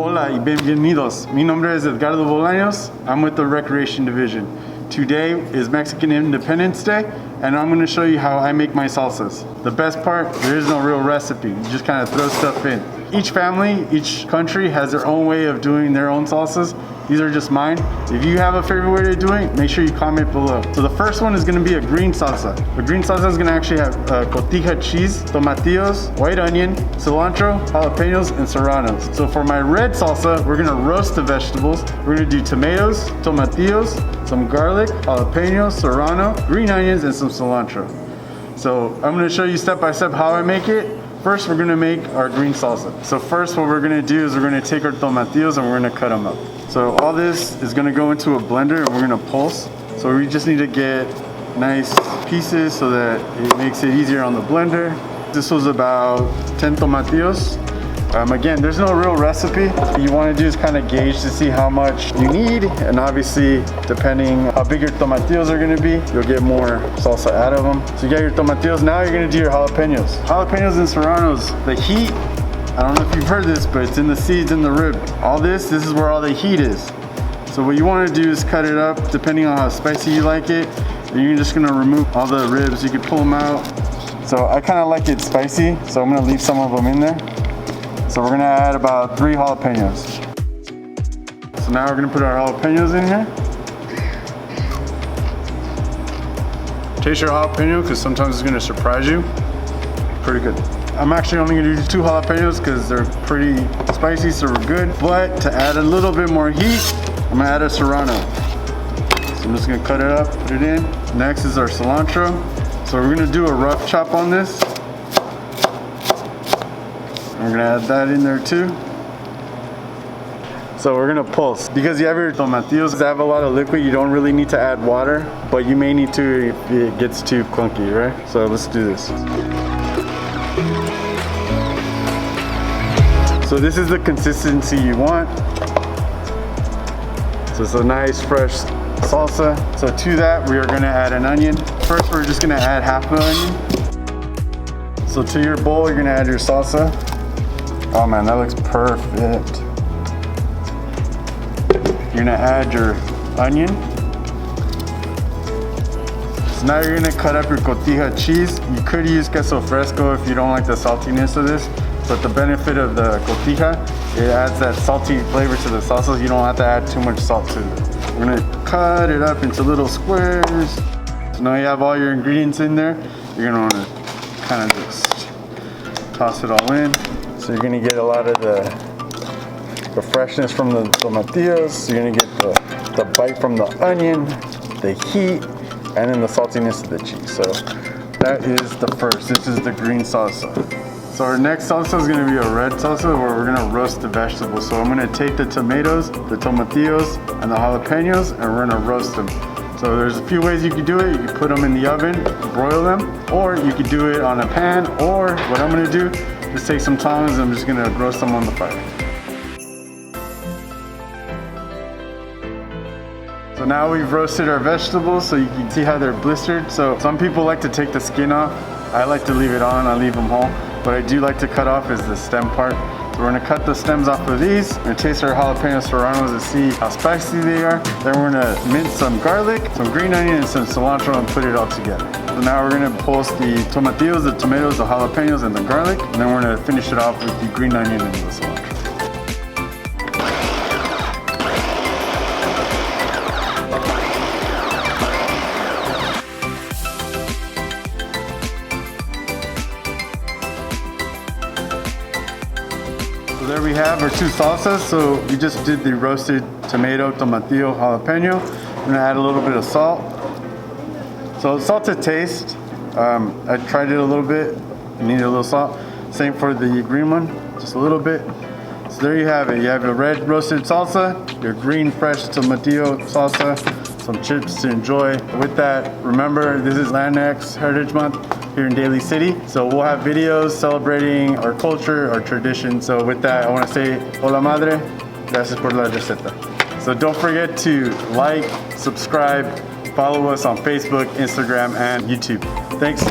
Hola y bienvenidos. Mi nombre es Edgardo Bolaños. I'm with the Recreation Division. Today is Mexican Independence Day, and I'm going to show you how I make my salsas. The best part, there is no real recipe. You just kind of throw stuff in. Each family, each country has their own way of doing their own salsas. These are just mine. If you have a favorite way to do it, make sure you comment below. So the first one is going to be a green salsa. A green salsa is going to actually have Cotija cheese, Tomatillos, white onion, Cilantro, Jalapenos, and Serranos. So for my red salsa, we're going to roast the vegetables. We're going to do tomatoes, Tomatillos, some garlic, Jalapenos, Serrano, green onions, and some cilantro. So I'm going to show you step by step how I make it. First, we're going to make our green salsa. So first, what we're going to do is we're going to take our tomatillos and we're going to cut them up. So all this is going to go into a blender and we're going to pulse. So we just need to get nice pieces so that it makes it easier on the blender. This was about 10 tomatillos. Again, there's no real recipe. What you want to do is kind of gauge to see how much you need, and obviously depending how big your tomatillos are going to be, you'll get more salsa out of them. So you got your tomatillos. Now you're going to do your jalapenos. Jalapenos and serranos, the heat, I don't know if you've heard this, but it's in the seeds in the rib. All this is where all the heat is. So what you want to do is cut it up depending on how spicy you like it. And you're just going to remove all the ribs. You can pull them out. So I kind of like it spicy, so I'm going to leave some of them in there. So we're gonna add about 3 jalapenos. So now we're gonna put our jalapenos in here. Taste your jalapeno, because sometimes it's gonna surprise you. Pretty good. I'm actually only gonna do 2 jalapenos because they're pretty spicy, so we're good. But to add a little bit more heat, I'm gonna add a serrano. So I'm just gonna cut it up, put it in. Next is our cilantro. So we're gonna do a rough chop on this. We're gonna add that in there too. So we're gonna pulse. Because you have your tomatillos that have a lot of liquid, you don't really need to add water, but you may need to if it gets too clunky, right? So let's do this. So this is the consistency you want. So it's a nice fresh salsa. So to that, we are gonna add an onion. First, we're just gonna add half an onion. So to your bowl, you're gonna add your salsa. Oh man, that looks perfect. You're gonna add your onion. So now you're gonna cut up your Cotija cheese. You could use queso fresco if you don't like the saltiness of this, but the benefit of the Cotija, it adds that salty flavor to the salsa. You don't have to add too much salt to it. We're gonna cut it up into little squares. So now you have all your ingredients in there. You're gonna wanna kind of just toss it all in. So you're gonna get a lot of the freshness from the tomatillos. You're gonna get the bite from the onion, the heat, and then the saltiness of the cheese. So that is the first. This is the green salsa. So our next salsa is gonna be a red salsa where we're gonna roast the vegetables. So I'm gonna take the tomatoes, the tomatillos, and the jalapenos, and we're gonna roast them. So there's a few ways you can do it. You can put them in the oven, broil them, or you could do it on a pan, or what I'm gonna do, just take some tongs and I'm just gonna roast them on the fire. So now we've roasted our vegetables so you can see how they're blistered. So some people like to take the skin off. I like to leave it on, I leave them whole. What I do like to cut off is the stem part. So we're gonna cut the stems off of these. We're gonna taste our jalapeno serranos to see how spicy they are. Then we're gonna mince some garlic, some green onion, and some cilantro and put it all together. So now we're gonna pulse the tomatillos, the tomatoes, the jalapenos, and the garlic. And then we're gonna finish it off with the green onion and the cilantro. So there we have our 2 salsas. So we just did the roasted tomato, tomatillo, jalapeno. We're gonna add a little bit of salt. So salt to taste. I tried it a little bit. You need a little salt. Same for the green one, just a little bit. So there you have it. You have your red roasted salsa, your green fresh tomatillo salsa, some chips to enjoy. With that, remember this is Latinx Heritage Month here in Daly City. So we'll have videos celebrating our culture, our tradition. So with that, I want to say, hola madre, gracias por la receta. So don't forget to like, subscribe, follow us on Facebook, Instagram, and YouTube. Thanks.